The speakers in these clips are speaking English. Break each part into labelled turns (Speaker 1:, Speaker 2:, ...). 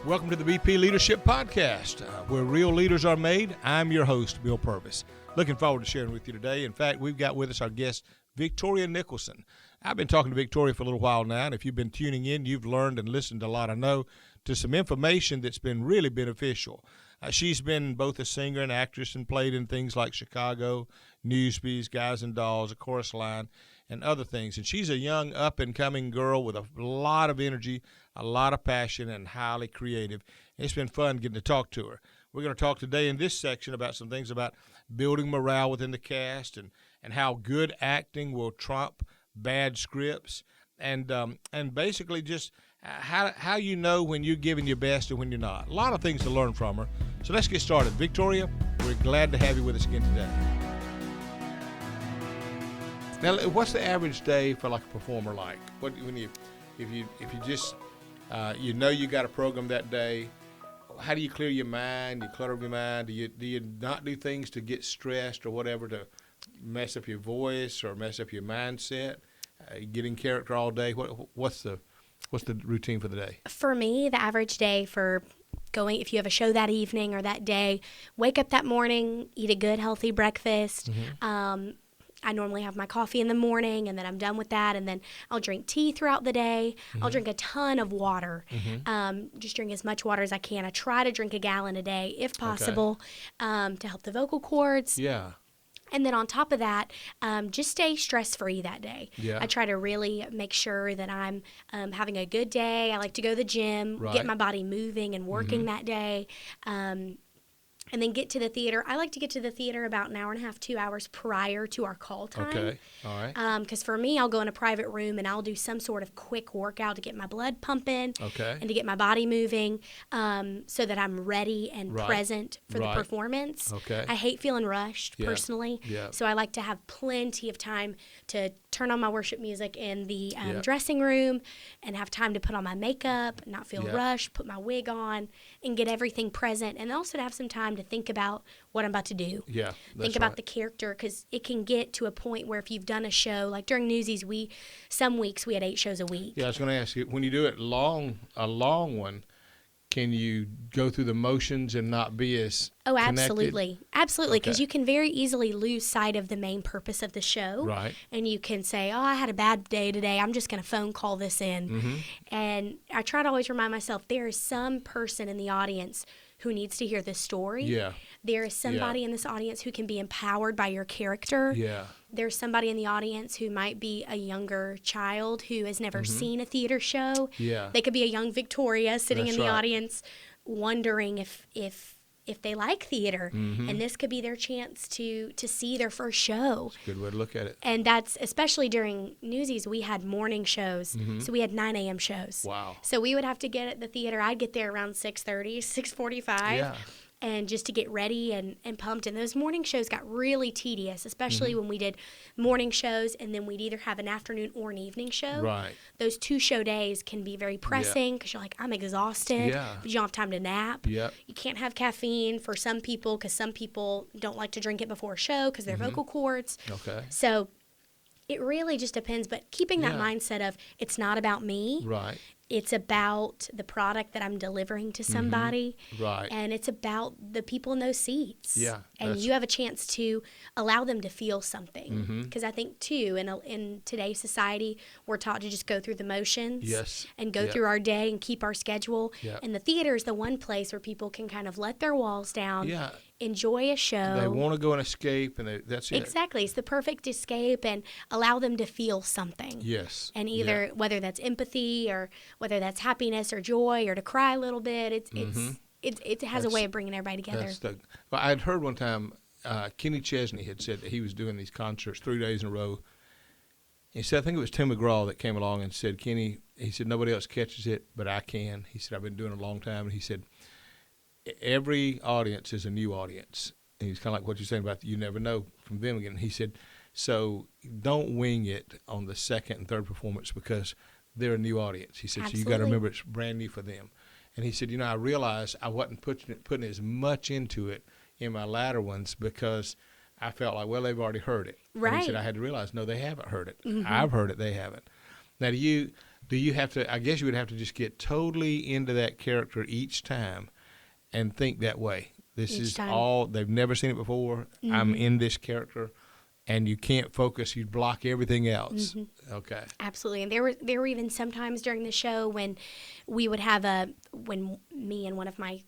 Speaker 1: Welcome to the BP Leadership Podcast, where real leaders are made. I'm your host, Bill Purvis. Looking forward to sharing with you today. In fact, we've got with us our guest, Victoria Nicholson. I've been talking to Victoria for a little while now, and if you've been tuning in, you've learned and listened a lot, I know, to some information that's been really beneficial. She's been both a singer and actress and played in things like Chicago, Newsbees, Guys and Dolls, A Chorus Line, and other things. And she's a young, up-and-coming girl with a lot of energy, a lot of passion, and highly creative. It's been fun getting to talk to her. We're going to talk today in this section about some things about building morale within the cast and how good acting will trump bad scripts, and basically just how you know when you're giving your best and when you're not. A lot of things to learn from her. So let's get started. Victoria, we're glad to have you with us again today. Now, what's the average day for like a performer like? If you just you know you got a program that day, how do you clear your mind? Do you clutter your mind? Do you not do things to get stressed or whatever to mess up your voice or mess up your mindset? Get in character all day. What's the routine for the day? For
Speaker 2: me, the average day for going, if you have a show that evening or that day, wake up that morning, eat a good, healthy breakfast. Mm-hmm. I normally have my coffee in the morning, and then I'm done with that, and then I'll drink tea throughout the day. Mm-hmm. I'll drink a ton of water. Mm-hmm. Just drink as much water as I can. I try to drink a gallon a day, if possible, to help the vocal cords. Yeah. And then on top of that, just stay stress-free that day. Yeah. I try to really make sure that I'm having a good day. I like to go to the gym, get my body moving and working that day. And then get to the theater. I like to get to the theater about an hour and a half, 2 hours prior to our call time. Okay, all right. Because for me, I'll go in a private room and I'll do some sort of quick workout to get my blood pumping and to get my body moving so that I'm ready and present for the performance. Okay. I hate feeling rushed personally, so I like to have plenty of time to turn on my worship music in the dressing room and have time to put on my makeup, not feel rushed, put my wig on, and get everything present, and also to have some time to think about what I'm about to do. Yeah, think about the character, because it can get to a point where if you've done a show, like during Newsies, some weeks we had 8 shows a week. Yeah, I was going to ask you, when you do it a long one, can you go through the motions and not be as connected? Absolutely, because you can very easily lose sight of the main purpose of the show. Right. And you can say, I had a bad day today, I'm just going to phone call this in. Mm-hmm. And I try to always remind myself, there is some person in the audience who needs to hear this story. Yeah. There is somebody in this audience who can be empowered by your character. Yeah. There's somebody in the audience who might be a younger child who has never seen a theater show. Yeah. They could be a young Victoria sitting in the audience wondering if they like theater. Mm-hmm. And this could be their chance to see their first show. That's a good way to look at it. And that's, especially during Newsies, we had morning shows. Mm-hmm. So we had 9 a.m. shows. Wow. So we would have to get at the theater. I'd get there around 6:30, 6:45. Yeah. And just to get ready and pumped. And those morning shows got really tedious, especially when we did morning shows and then we'd either have an afternoon or an evening show. Right. Those 2 show days can be very pressing because you're like, I'm exhausted, but you don't have time to nap. Yep. You can't have caffeine for some people because some people don't like to drink it before a show because their vocal cords. Okay. So it really just depends, but keeping that mindset of it's not about me. Right. It's about the product that I'm delivering to somebody. Right. And it's about the people in those seats. Yeah. And you have a chance to allow them to feel something. Because I think, too, in today's society, we're taught to just go through the motions and go through our day and keep our schedule. Yep. And the theater is the one place where people can kind of let their walls down, enjoy a show. They want to go and escape, and that's it. Exactly. It's the perfect escape, and allow them to feel something. Yes. And either whether that's empathy or whether that's happiness or joy or to cry a little bit, it has a way of bringing everybody together. Well, I had heard one time Kenny Chesney had said that he was doing these concerts 3 days in a row. He said, I think it was Tim McGraw that came along and said, Kenny, he said, nobody else catches it, but I can. He said, I've been doing it a long time. And he said, every audience is a new audience. And he's kind of like what you're saying about you never know from them again. He said, so don't wing it on the second and third performance because they're a new audience. He said, so you got to remember it's brand new for them. And he said, I realized I wasn't putting as much into it in my latter ones because I felt like, well, they've already heard it. Right. And he said, I had to realize, no, they haven't heard it. Mm-hmm. I've heard it, they haven't. Now, do
Speaker 1: Do you have to? I guess you would have to just get totally into that character each time, and think that way. This
Speaker 2: Each
Speaker 1: is
Speaker 2: time.
Speaker 1: all they've never seen it before. I'm in this character, and you can't focus. You block everything else. Okay.
Speaker 2: Absolutely. And there were even some times during the show when we would have when me and one of my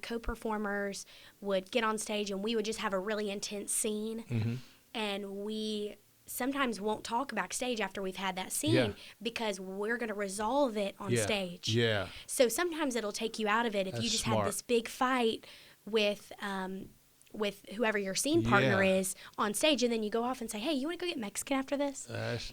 Speaker 2: co-performers would get on stage and we would just have a really intense scene. And we sometimes won't talk backstage after we've had that scene because we're going to resolve it on stage.
Speaker 1: Yeah.
Speaker 2: So sometimes it'll take you out of it if
Speaker 1: That's
Speaker 2: you just
Speaker 1: smart.
Speaker 2: had this big fight with whoever your scene partner is on stage, and then you go off and say, hey, you want to go get Mexican after this?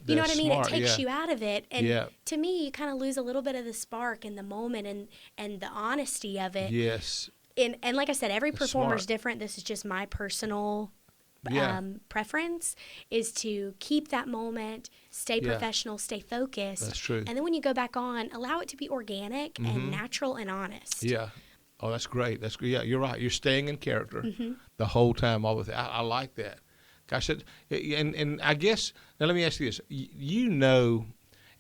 Speaker 2: You know what I mean?
Speaker 1: Smart,
Speaker 2: It takes you out of it. And to me, you kind of lose a little bit of the spark and the moment and the honesty of it.
Speaker 1: Yes.
Speaker 2: And like I said, every performer's
Speaker 1: smart.
Speaker 2: different. This is just my personal preference, is to keep that moment, stay professional, stay focused.
Speaker 1: That's true.
Speaker 2: And then when you go back on, allow it to be organic and natural and honest.
Speaker 1: Yeah. Oh, that's great. That's good. Yeah, you're right. You're staying in character the whole time. All with I like that. Gosh, and I guess now let me ask you this: you know,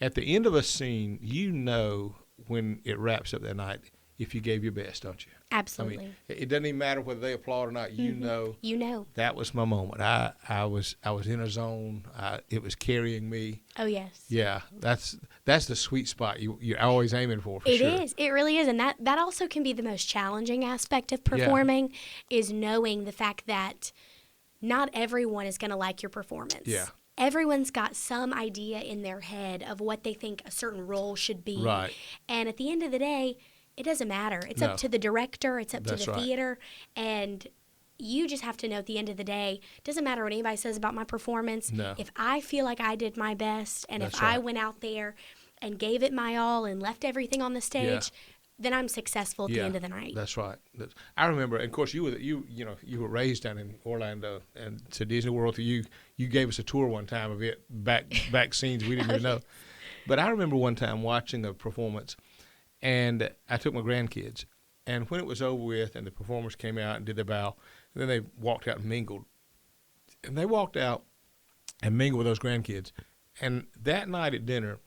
Speaker 1: at the end of a scene, you know when it wraps up that night if you gave your best, don't you?
Speaker 2: Absolutely.
Speaker 1: I mean, it doesn't even matter whether they applaud or not. You know.
Speaker 2: You know.
Speaker 1: That was my moment. I was in a zone. It was carrying me.
Speaker 2: Oh yes.
Speaker 1: Yeah, that's the sweet spot you're always aiming for sure.
Speaker 2: It is. It really is, and that also can be the most challenging aspect of performing, is knowing the fact that not everyone is going to like your performance.
Speaker 1: Yeah.
Speaker 2: Everyone's got some idea in their head of what they think a certain role should be.
Speaker 1: Right.
Speaker 2: And at the end of the day, it doesn't matter. It's up to the director. It's up to the theater. And you just have to know at the end of the day, it doesn't matter what anybody says about my performance.
Speaker 1: No.
Speaker 2: If I feel like I did my best, and if I went out there and gave it my all and left everything on the stage, then I'm successful at the end of the night.
Speaker 1: That's right. I remember, and of course, you were raised down in Orlando, and to Disney World. You gave us a tour one time of it, back scenes we didn't even know. But I remember one time watching a performance, and I took my grandkids, and when it was over with, and the performers came out and did their bow, and then they walked out and mingled, and they walked out and mingled with those grandkids, and that night at dinner,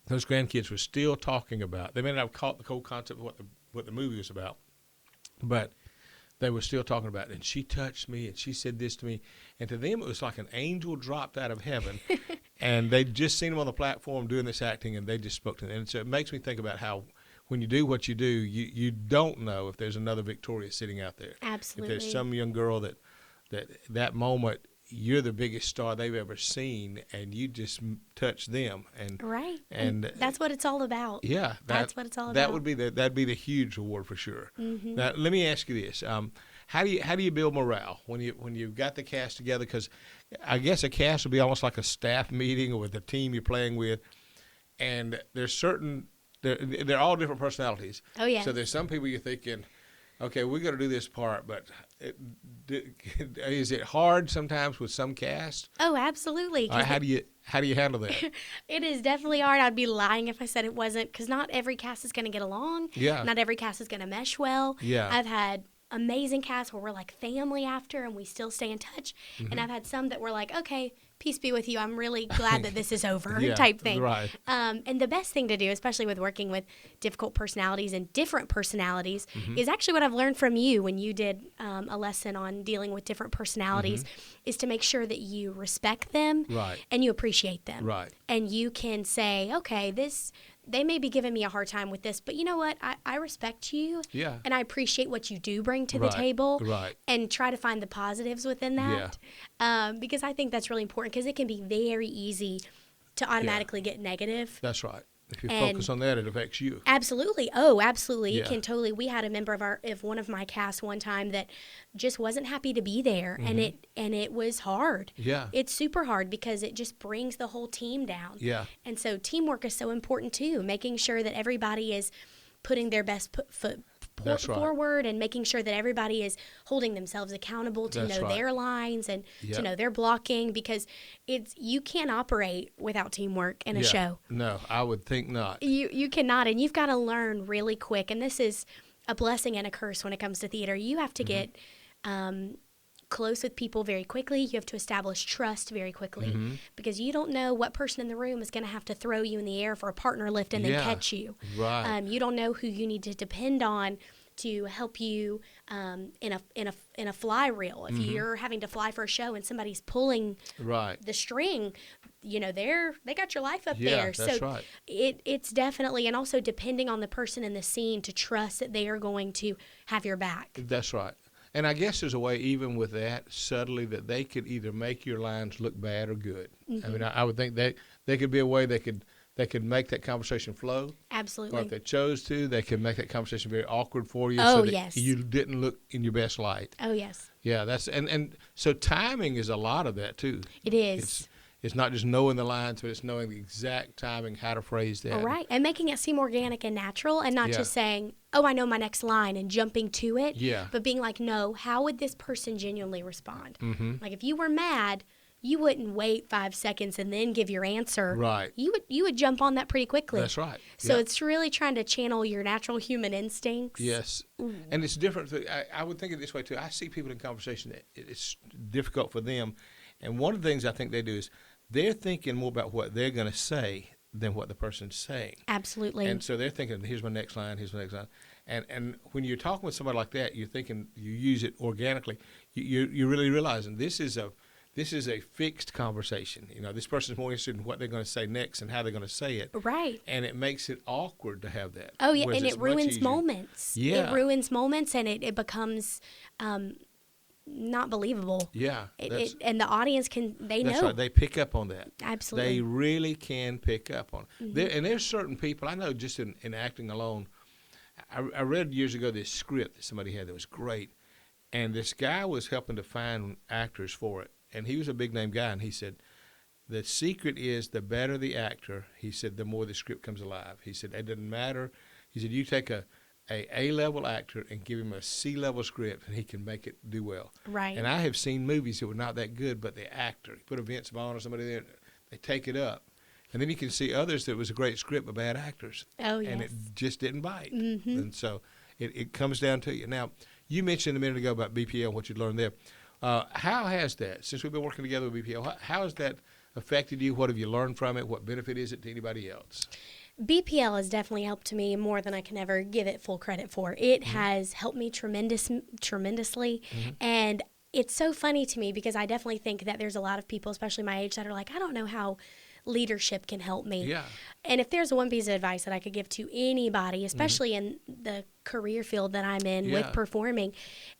Speaker 1: those grandkids were still talking about. They may not have caught the whole concept of what the movie was about, but they were still talking about it. And she touched me, and she said this to me, and to them it was like an angel dropped out of heaven, and they'd just seen him on the platform doing this acting, and they just spoke to them. And so it makes me think about how when you do what you do, you don't know if there's another Victoria sitting out there.
Speaker 2: Absolutely.
Speaker 1: If there's some young girl that moment, you're the biggest star they've ever seen, and you just touch them, and
Speaker 2: and that's what it's all about.
Speaker 1: Yeah,
Speaker 2: that's what it's all about.
Speaker 1: That'd be the huge reward for sure. Now, let me ask you this: how do you build morale when you've got the cast together? Because I guess a cast would be almost like a staff meeting or with the team you're playing with, and they're all different personalities.
Speaker 2: Oh yeah.
Speaker 1: So there's some people you're thinking, okay, we're going to do this part, but is it hard sometimes with some cast?
Speaker 2: Oh, absolutely.
Speaker 1: How do you handle that?
Speaker 2: It is definitely hard. I'd be lying if I said it wasn't, because not every cast is going to get along.
Speaker 1: Yeah.
Speaker 2: Not every cast is going to mesh well.
Speaker 1: Yeah.
Speaker 2: I've had amazing casts where we're like family after, and we still stay in touch. And I've had some that were like, okay, peace be with you. I'm really glad that this is over, type thing.
Speaker 1: Right.
Speaker 2: And the best thing to do, especially with working with difficult personalities and different personalities, is actually what I've learned from you when you did a lesson on dealing with different personalities, is to make sure that you respect them and you appreciate them.
Speaker 1: Right.
Speaker 2: And you can say, okay, they may be giving me a hard time with this, but you know what? I respect you.
Speaker 1: Yeah.
Speaker 2: And I appreciate what you do bring to the table.
Speaker 1: Right.
Speaker 2: And try to find the positives within that. Because I think that's really important, because it can be very easy to automatically get negative.
Speaker 1: That's right. If you focus on that, it affects you.
Speaker 2: Absolutely. Oh, absolutely.
Speaker 1: Yeah.
Speaker 2: It can totally. We had a member of one of my casts one time that just wasn't happy to be there, and it was hard.
Speaker 1: Yeah.
Speaker 2: It's super hard because it just brings the whole team down.
Speaker 1: Yeah.
Speaker 2: And so teamwork is so important too, making sure that everybody is putting their best foot forward, and making sure that everybody is holding themselves accountable to know their lines and to know their blocking, because you can't operate without teamwork in a show.
Speaker 1: No, I would think not.
Speaker 2: You cannot, and you've got to learn really quick, and this is a blessing and a curse when it comes to theater. You have to get close with people very quickly. You have to establish trust very quickly because you don't know what person in the room is going to have to throw you in the air for a partner lift and then catch you.
Speaker 1: Right.
Speaker 2: You don't know who you need to depend on to help you in a fly reel. If you're having to fly for a show and somebody's pulling the string, they got your life up there.
Speaker 1: That's
Speaker 2: so
Speaker 1: right.
Speaker 2: It's definitely, and also depending on the person in the scene to trust that they are going to have your back.
Speaker 1: That's right. And I guess there's a way, even with that, subtly, that they could either make your lines look bad or good. I mean, I would think that there could be a way they could make that conversation flow.
Speaker 2: Absolutely.
Speaker 1: Or if they chose to, they could make that conversation very awkward for you
Speaker 2: Oh,
Speaker 1: so that
Speaker 2: yes.
Speaker 1: you didn't look in your best light.
Speaker 2: Oh, yes.
Speaker 1: Yeah, and so timing is a lot of that too.
Speaker 2: It is.
Speaker 1: It's not just knowing the lines, but it's knowing the exact timing, how to phrase that.
Speaker 2: Right, and making it seem organic and natural and not just saying, oh, I know my next line and jumping to it.
Speaker 1: Yeah.
Speaker 2: But being like, no, how would this person genuinely respond? Like if you were mad, you wouldn't wait 5 seconds and then give your answer.
Speaker 1: Right.
Speaker 2: You would jump on that pretty quickly.
Speaker 1: That's right.
Speaker 2: So it's really trying to channel your natural human instincts.
Speaker 1: Yes. And it's different. I would think it this way too. I see people in conversation that it's difficult for them. And one of the things I think they do is they're thinking more about what they're going to say than what the person's saying.
Speaker 2: Absolutely.
Speaker 1: And so they're thinking, here's my next line, here's my next line. And when you're talking with somebody like that, you're thinking, you use it organically. You're really realizing this is a fixed conversation. This person's more interested in what they're going to say next and how they're going to say it.
Speaker 2: Right.
Speaker 1: And it makes it awkward to have that.
Speaker 2: Oh, yeah,
Speaker 1: Whereas
Speaker 2: and
Speaker 1: it's
Speaker 2: it
Speaker 1: much
Speaker 2: ruins
Speaker 1: easier.
Speaker 2: moments.
Speaker 1: Yeah.
Speaker 2: It ruins moments, and it becomes not believable.
Speaker 1: Yeah.
Speaker 2: And the audience
Speaker 1: That's
Speaker 2: know.
Speaker 1: right. They pick up on that.
Speaker 2: Absolutely.
Speaker 1: They really can pick up on it. And there's certain people, I know just in acting alone, I read years ago this script that somebody had that was great. And this guy was helping to find actors for it. And he was a big name guy. And he said, the secret is the better the actor, he said, the more the script comes alive. He said, it doesn't matter. He said, you take a A-level actor and give him a C-level script, and he can make it do well.
Speaker 2: Right.
Speaker 1: And I have seen movies that were not that good, but the actor, you put a Vince Vaughn or somebody there, they take it up. And then you can see others that was a great script but bad actors.
Speaker 2: Oh, yes.
Speaker 1: And it just didn't bite. And so it comes down to you. Now, you mentioned a minute ago about BPL, what you learned there. How has that, since we've been working together with BPL, how has that affected you? What have you learned from it? What benefit is it to anybody else?
Speaker 2: BPL has definitely helped me more than I can ever give it full credit for. It has helped me tremendously. And it's so funny to me because I definitely think that there's a lot of people, especially my age, that are like, I don't know how leadership can help me.
Speaker 1: Yeah.
Speaker 2: And if there's one piece of advice that I could give to anybody, especially in the career field that I'm in with performing,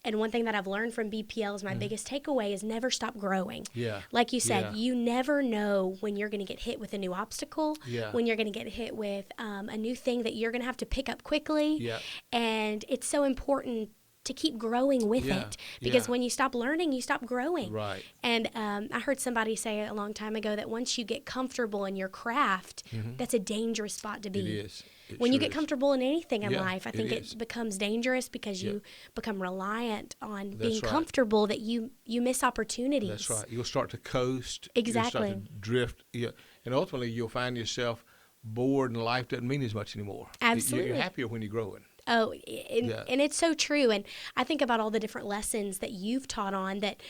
Speaker 2: and one thing that I've learned from BPL is my biggest takeaway is never stop growing.
Speaker 1: Yeah.
Speaker 2: Like you said, you never know when you're going to get hit with a new obstacle, when you're going to get hit with a new thing that you're going to have to pick up quickly.
Speaker 1: Yeah.
Speaker 2: And it's so important to keep growing with it because when you stop learning, you stop growing.
Speaker 1: Right.
Speaker 2: And I heard somebody say a long time ago that once you get comfortable in your craft, that's a dangerous spot to be.
Speaker 1: It is.
Speaker 2: When you get comfortable in anything in
Speaker 1: Yeah,
Speaker 2: life, I think it becomes dangerous because you become reliant on being
Speaker 1: right.
Speaker 2: comfortable that you miss opportunities.
Speaker 1: That's right. You'll start to coast.
Speaker 2: Exactly.
Speaker 1: You'll start to drift. Yeah. And ultimately, you'll find yourself bored and life doesn't mean as much anymore.
Speaker 2: Absolutely.
Speaker 1: You're happier when you're growing.
Speaker 2: Oh, and it's so true. And I think about all the different lessons that you've taught on that,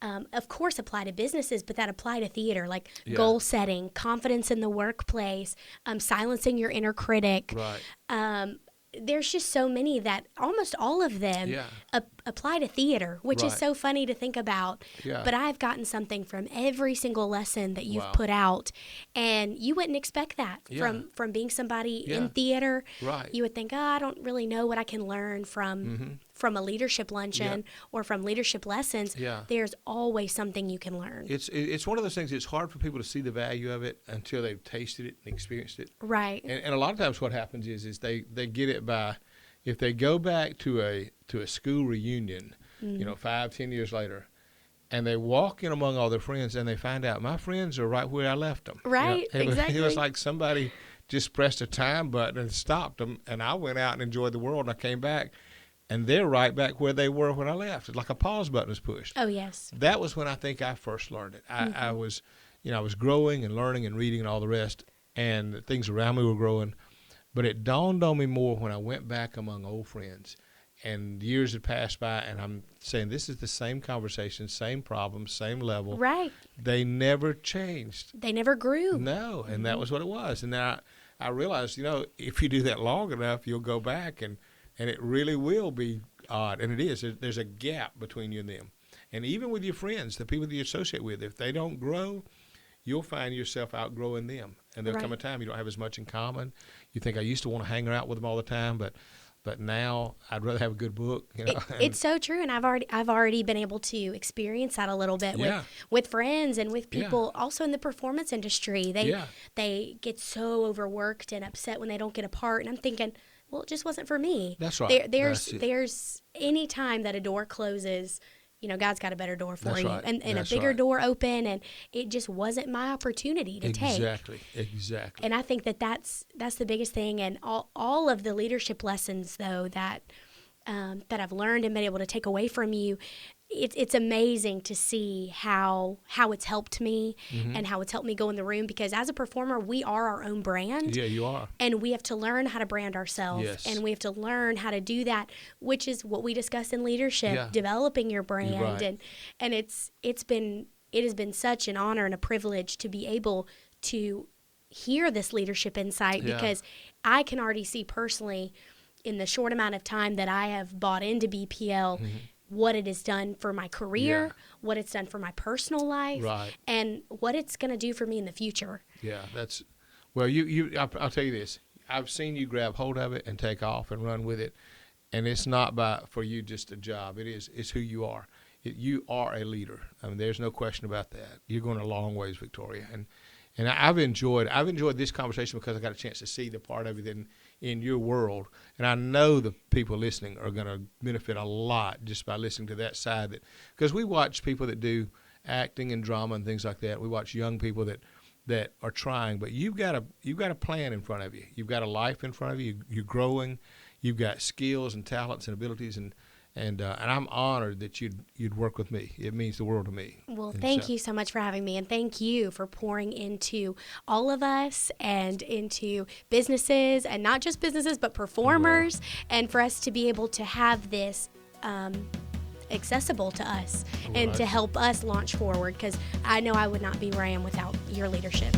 Speaker 2: of course, apply to businesses, but that apply to theater, like goal setting, confidence in the workplace, silencing your inner critic.
Speaker 1: Right.
Speaker 2: There's just so many that almost all of them apply to theater, which is so funny to think about.
Speaker 1: Yeah.
Speaker 2: But I've gotten something from every single lesson that you've
Speaker 1: Wow.
Speaker 2: put out, and you wouldn't expect that from being somebody in theater.
Speaker 1: Right.
Speaker 2: You would think, I don't really know what I can learn from a leadership luncheon or from leadership lessons.
Speaker 1: Yeah.
Speaker 2: There's always something you can learn.
Speaker 1: It's one of those things. It's hard for people to see the value of it until they've tasted it and experienced it.
Speaker 2: Right.
Speaker 1: And a lot of times, what happens is they get it by, if they go back to a school reunion, 5-10 years later, and they walk in among all their friends and they find out my friends are right where I left them.
Speaker 2: Right. Exactly.
Speaker 1: It was like somebody just pressed a time button and stopped them, and I went out and enjoyed the world, and I came back. And they're right back where they were when I left. It's like a pause button was pushed.
Speaker 2: Oh, yes.
Speaker 1: That was when I think I first learned it. I was, I was growing and learning and reading and all the rest, and the things around me were growing. But it dawned on me more when I went back among old friends, and years had passed by, and I'm saying this is the same conversation, same problem, same level.
Speaker 2: Right.
Speaker 1: They never changed.
Speaker 2: They never grew.
Speaker 1: No, and that was what it was. And then I realized, if you do that long enough, you'll go back, and it really will be odd. And it is. There's a gap between you and them. And even with your friends, the people that you associate with, if they don't grow, you'll find yourself outgrowing them. And there'll come a time you don't have as much in common. You think, I used to want to hang out with them all the time, but now I'd rather have a good book.
Speaker 2: It's so true, and I've already been able to experience that a little bit with friends and with people also in the performance industry. They get so overworked and upset when they don't get a part, and I'm thinking, well, it just wasn't for me.
Speaker 1: That's right.
Speaker 2: There's any time that a door closes, God's got a better door for you,
Speaker 1: right.
Speaker 2: and a bigger door open, and it just wasn't my opportunity to take.
Speaker 1: Exactly.
Speaker 2: And I think that's the biggest thing, and all of the leadership lessons though that I've learned and been able to take away from you. It's amazing to see how it's helped me and how it's helped me go in the room, because as a performer, we are our own brand.
Speaker 1: Yeah, you are.
Speaker 2: And we have to learn how to brand ourselves.
Speaker 1: Yes.
Speaker 2: And we have to learn how to do that, which is what we discuss in leadership, developing your brand.
Speaker 1: Right.
Speaker 2: And it has been such an honor and a privilege to be able to hear this leadership insight, because I can already see personally in the short amount of time that I have bought into BPL, what it has done for my career, what it's done for my personal life, and what it's going to do for me in the future.
Speaker 1: Yeah, I'll tell you this. I've seen you grab hold of it and take off and run with it, and it's not for you just a job. It's who you are. You are a leader. I mean, there's no question about that. You're going a long ways, Victoria, and I've enjoyed this conversation because I got a chance to see the part of it in your world, and I know the people listening are going to benefit a lot just by listening to that side. Because we watch people that do acting and drama and things like that. We watch young people that are trying, but you've got a plan in front of you. You've got a life in front of you. You're growing. You've got skills and talents and abilities, and I'm honored that you'd work with me. It means the world to me.
Speaker 2: Well, thank you so much for having me, and thank you for pouring into all of us and into businesses, and not just businesses, but performers, and for us to be able to have this accessible to us and to help us launch forward, because I know I would not be where I am without your leadership.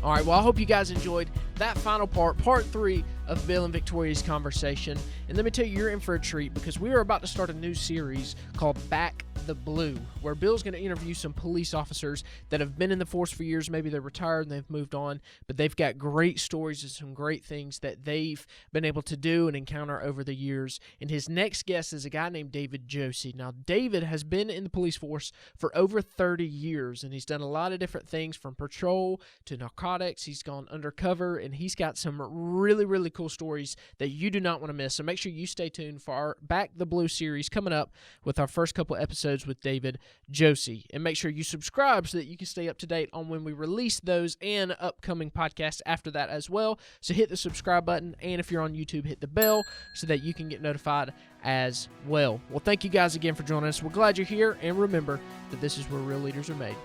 Speaker 3: All right, well, I hope you guys enjoyed that final part 3 of Bill and Victoria's conversation. And let me tell you, you're in for a treat, because we are about to start a new series called Back the Blue, where Bill's going to interview some police officers that have been in the force for years. Maybe they're retired and they've moved on, but they've got great stories and some great things that they've been able to do and encounter over the years. And his next guest is a guy named David Josie. Now, David has been in the police force for over 30 years, and he's done a lot of different things, from patrol to narcotics. He's gone undercover, and he's got some really, really cool stories that you do not want to miss. So make sure you stay tuned for our Back the Blue series coming up with our first couple episodes with David Josie. And make sure you subscribe so that you can stay up to date on when we release those and upcoming podcasts after that as well. So hit the subscribe button, and if you're on YouTube, hit the bell so that you can get notified as well. Well, thank you guys again for joining us. We're glad you're here, and remember that this is where real leaders are made.